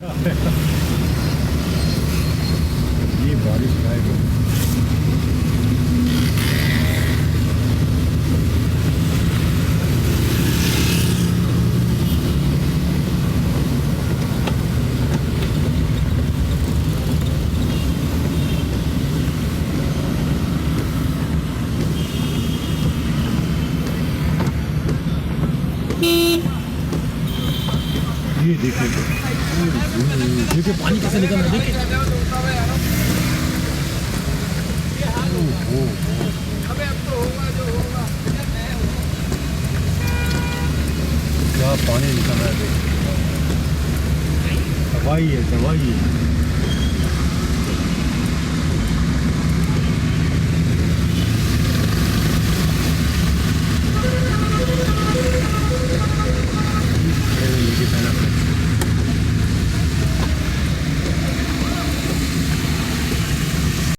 ये बारिश का है। ये देखिए देखिए पानी कैसे निकल रहा है, देखिए। क्या पानी निकल रहा है, देखिए। हवाई है, हवाई है।